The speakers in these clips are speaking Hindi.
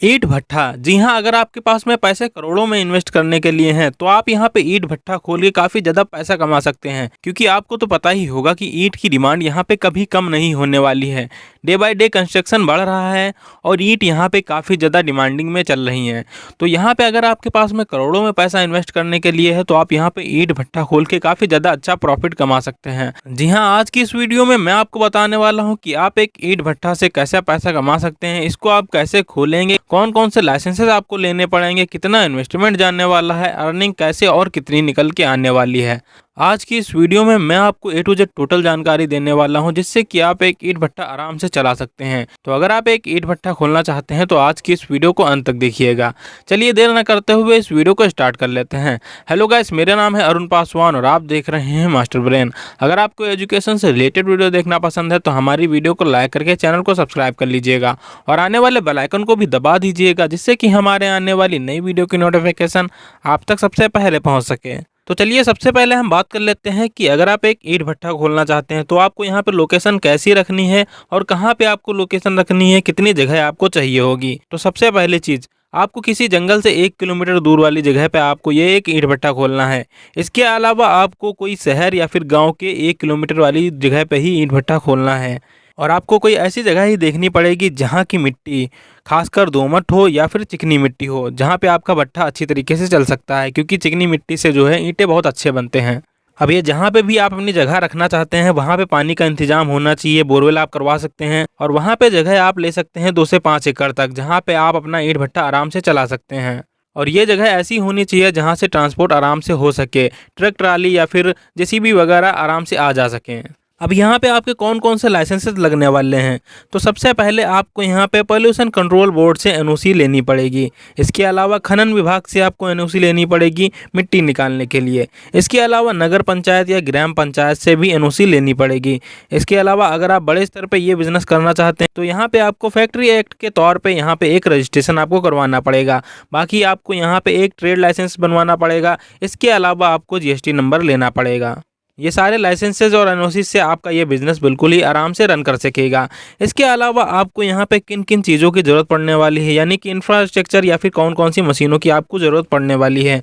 ईंट भट्ठा। जी हाँ, अगर आपके पास में पैसे करोड़ों में इन्वेस्ट करने के लिए हैं तो आप यहाँ पे ईंट भट्ठा खोल के काफ़ी ज़्यादा पैसा कमा सकते हैं, क्योंकि आपको तो पता ही होगा कि ईंट की डिमांड यहाँ पे कभी कम नहीं होने वाली है। डे बाय डे कंस्ट्रक्शन बढ़ रहा है और ईंट यहाँ पे काफ़ी ज़्यादा डिमांडिंग में चल रही हैं। तो यहाँ पे अगर आपके पास में करोड़ों में पैसा इन्वेस्ट करने के लिए है तो आप यहाँ पे ईंट भट्ठा खोल के काफ़ी ज़्यादा अच्छा प्रॉफिट कमा सकते हैं। जी हाँ, आज की इस वीडियो में मैं आपको बताने वाला हूँ कि आप एक ईंट भट्ठा से कैसे पैसा कमा सकते हैं, इसको आप कैसे खोलेंगे, कौन कौन से लाइसेंसेस आपको लेने पड़ेंगे, कितना इन्वेस्टमेंट जाने वाला है, अर्निंग कैसे और कितनी निकल के आने वाली है। आज की इस वीडियो में मैं आपको ए टू जेड टोटल जानकारी देने वाला हूं, जिससे कि आप एक ईंट भट्ठा आराम से चला सकते हैं। तो अगर आप एक ईंट भट्ठा खोलना चाहते हैं तो आज की इस वीडियो को अंत तक देखिएगा। चलिए देर न करते हुए इस वीडियो को स्टार्ट कर लेते हैं। हेलो गाइस, मेरा नाम है अरुण पासवान और आप देख रहे हैं मास्टर ब्रेन। अगर आपको एजुकेशन से रिलेटेड वीडियो देखना पसंद है तो हमारी वीडियो को लाइक करके चैनल को सब्सक्राइब कर लीजिएगा और आने वाले बेल आइकन को भी दबा दीजिएगा, जिससे कि हमारे आने वाली नई वीडियो की नोटिफिकेशन आप तक सबसे पहले पहुँच सके। तो चलिए सबसे पहले हम बात कर लेते हैं कि अगर आप एक ईंट भट्ठा खोलना चाहते हैं तो आपको यहाँ पे लोकेशन कैसी रखनी है और कहाँ पे आपको लोकेशन रखनी है, कितनी जगह आपको चाहिए होगी। तो सबसे पहली चीज़, आपको किसी जंगल से 1 किलोमीटर दूर वाली जगह पे आपको ये एक ईंट भट्ठा खोलना है। इसके अलावा आपको कोई शहर या फिर गाँव के 1 किलोमीटर वाली जगह पे ही ईंट भट्ठा खोलना है। और आपको कोई ऐसी जगह ही देखनी पड़ेगी जहाँ की मिट्टी खासकर दोमट हो या फिर चिकनी मिट्टी हो, जहाँ पे आपका भट्ठा अच्छी तरीके से चल सकता है, क्योंकि चिकनी मिट्टी से जो है ईंटें बहुत अच्छे बनते हैं। अब ये जहाँ पे भी आप अपनी जगह रखना चाहते हैं वहाँ पे पानी का इंतजाम होना चाहिए। बोरवेल आप करवा सकते हैं और वहाँ पे जगह आप ले सकते हैं 2 से 5 एकड़ तक, जहाँ पे आप अपना ईंट भट्ठा आराम से चला सकते हैं। और ये जगह ऐसी होनी चाहिए जहाँ से ट्रांसपोर्ट आराम से हो सके, ट्रक ट्राली या फिर जेसीबी वगैरह आराम से आ जा सकें। अब यहाँ पे आपके कौन कौन से लाइसेंसेस लगने वाले हैं, तो सबसे पहले आपको यहाँ पे पोल्यूशन कंट्रोल बोर्ड से एनओसी लेनी पड़ेगी। इसके अलावा खनन विभाग से आपको एनओसी लेनी पड़ेगी मिट्टी निकालने के लिए। इसके अलावा नगर पंचायत या ग्राम पंचायत से भी एनओसी लेनी पड़ेगी। इसके अलावा अगर आप बड़े स्तर पे ये बिजनेस करना चाहते हैं तो यहाँ पे आपको फैक्ट्री एक्ट के तौर पे यहाँ पे एक रजिस्ट्रेशन आपको करवाना पड़ेगा। बाकी आपको यहाँ पे एक ट्रेड लाइसेंस बनवाना पड़ेगा। इसके अलावा आपको जीएसटी नंबर लेना पड़ेगा। ये सारे लाइसेंसेज और एनओसी से आपका ये बिज़नेस बिल्कुल ही आराम से रन कर सकेगा। इसके अलावा आपको यहाँ पे किन किन चीज़ों की ज़रूरत पड़ने वाली है, यानी कि इंफ्रास्ट्रक्चर या फिर कौन कौन सी मशीनों की आपको ज़रूरत पड़ने वाली है।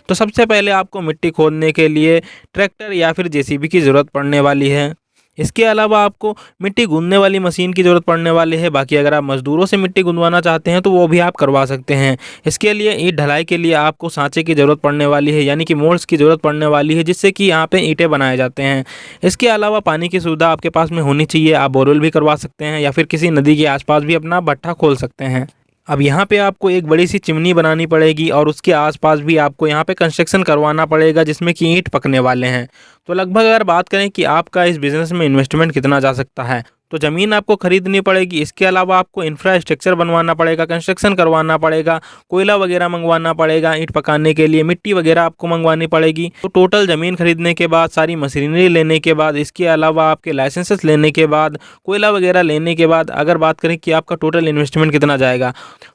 तो सबसे पहले आपको मिट्टी खोदने के लिए ट्रैक्टर या फिर जेसीबी की ज़रूरत पड़ने वाली है। इसके अलावा आपको मिट्टी गूंदने वाली मशीन की ज़रूरत पड़ने वाली है। बाकी अगर आप मज़दूरों से मिट्टी गुंदवाना चाहते हैं तो वो भी आप करवा सकते हैं। इसके लिए ईंट ढलाई के लिए आपको सांचे की ज़रूरत पड़ने वाली है, यानी कि मोल्ड्स की ज़रूरत पड़ने वाली है, जिससे कि यहाँ पे ईंटें बनाए जाते हैं। इसके अलावा पानी की सुविधा आपके पास में होनी चाहिए। आप बोरवेल भी करवा सकते हैं या फिर किसी नदी के आसपास भी अपना भट्ठा खोल सकते हैं। अब यहाँ पे आपको एक बड़ी सी चिमनी बनानी पड़ेगी और उसके आसपास भी आपको यहाँ पे कंस्ट्रक्शन करवाना पड़ेगा, जिसमें कि ईंट पकने वाले हैं। तो लगभग अगर बात करें कि आपका इस बिज़नेस में इन्वेस्टमेंट कितना जा सकता है, तो ज़मीन आपको खरीदनी पड़ेगी। इसके अलावा आपको इंफ्रास्ट्रक्चर बनवाना पड़ेगा, कंस्ट्रक्शन करवाना पड़ेगा, कोयला वगैरह मंगवाना पड़ेगा ईंट पकाने के लिए, मिट्टी वगैरह आपको मंगवानी पड़ेगी। तो टोटल ज़मीन खरीदने के बाद, सारी मशीनरी लेने के बाद, इसके अलावा आपके लाइसेंसेस लेने के बाद, कोयला वगैरह लेने के बाद अगर बात करें कि आपका टोटल इन्वेस्टमेंट कितना जाएगा,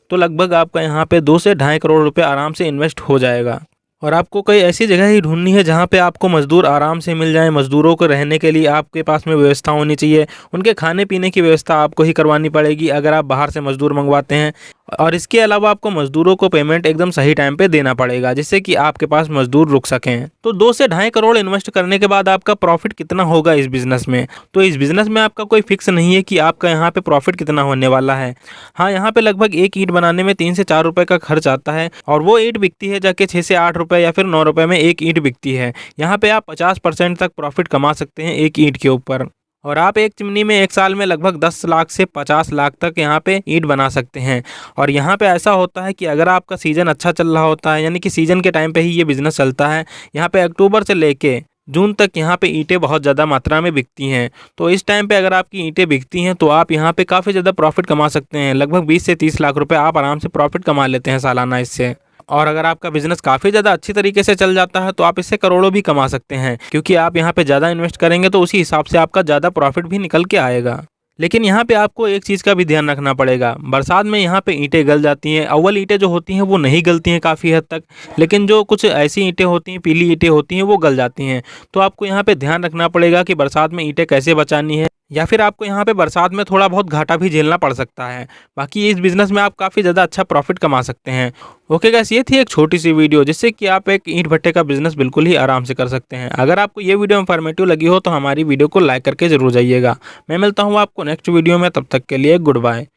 तो लगभग आपका यहाँ पे 2 से ढाई करोड़ रुपये आराम से इन्वेस्ट हो जाएगा। और आपको कोई ऐसी जगह ही ढूंढनी है जहाँ पे आपको मज़दूर आराम से मिल जाएं। मज़दूरों को रहने के लिए आपके पास में व्यवस्था होनी चाहिए। उनके खाने पीने की व्यवस्था आपको ही करवानी पड़ेगी अगर आप बाहर से मज़दूर मंगवाते हैं। और इसके अलावा आपको मज़दूरों को पेमेंट एकदम सही टाइम पे देना पड़ेगा, जिससे कि आपके पास मज़दूर रुक सकें। तो 2 से ढाई करोड़ इन्वेस्ट करने के बाद आपका प्रॉफिट कितना होगा इस बिज़नेस में, तो इस बिज़नेस में आपका कोई फिक्स नहीं है कि आपका यहाँ पे प्रॉफिट कितना होने वाला है। हाँ, यहाँ पे लगभग एक ईंट बनाने में 3 से 4 रुपये का खर्च आता है और वो ईंट बिकती है जाके 6 से 8 रुपये या फिर 9 रुपये में एक ईंट बिकती है। यहाँ पे आप 50% तक प्रॉफिट कमा सकते हैं एक ईंट के ऊपर। और आप एक चिमनी में एक साल में लगभग 10 लाख से 50 लाख तक यहाँ पे ईंट बना सकते हैं। और यहाँ पे ऐसा होता है कि अगर आपका सीज़न अच्छा चल रहा होता है, यानी कि सीज़न के टाइम पे ही ये बिज़नेस चलता है, यहाँ पे अक्टूबर से लेके जून तक यहाँ पे ईंटें बहुत ज़्यादा मात्रा में बिकती हैं। तो इस टाइम पे अगर आपकी ईंटें बिकती हैं तो आप यहाँ पे काफ़ी ज़्यादा प्रॉफिट कमा सकते हैं। लगभग 20 से 30 लाख रुपए आप आराम से प्रॉफिट कमा लेते हैं सालाना इससे। और अगर आपका बिज़नेस काफ़ी ज़्यादा अच्छी तरीके से चल जाता है तो आप इससे करोड़ों भी कमा सकते हैं, क्योंकि आप यहाँ पे ज़्यादा इन्वेस्ट करेंगे तो उसी हिसाब से आपका ज़्यादा प्रॉफिट भी निकल के आएगा। लेकिन यहाँ पे आपको एक चीज़ का भी ध्यान रखना पड़ेगा। बरसात में यहाँ पे ईंटें गल जाती हैं। अव्वल ईंटें जो होती हैं वो नहीं गलती हैं काफ़ी हद तक, लेकिन जो कुछ ऐसी ईंटें होती हैं, पीली ईंटें होती हैं, वो गल जाती हैं। तो आपको यहाँ पे ध्यान रखना पड़ेगा कि बरसात में ईंटें कैसे बचानी है। या फिर आपको यहाँ पे बरसात में थोड़ा बहुत घाटा भी झेलना पड़ सकता है। बाकी इस बिज़नेस में आप काफ़ी ज़्यादा अच्छा प्रॉफिट कमा सकते हैं। ओके गाइस, ये थी एक छोटी सी वीडियो जिससे कि आप एक ईंट भट्टे का बिज़नेस बिल्कुल ही आराम से कर सकते हैं। अगर आपको ये वीडियो इन्फॉर्मेटिव लगी हो तो हमारी वीडियो को लाइक करके ज़रूर जाइएगा। मैं मिलता हूँ आपको नेक्स्ट वीडियो में, तब तक के लिए गुड बाय।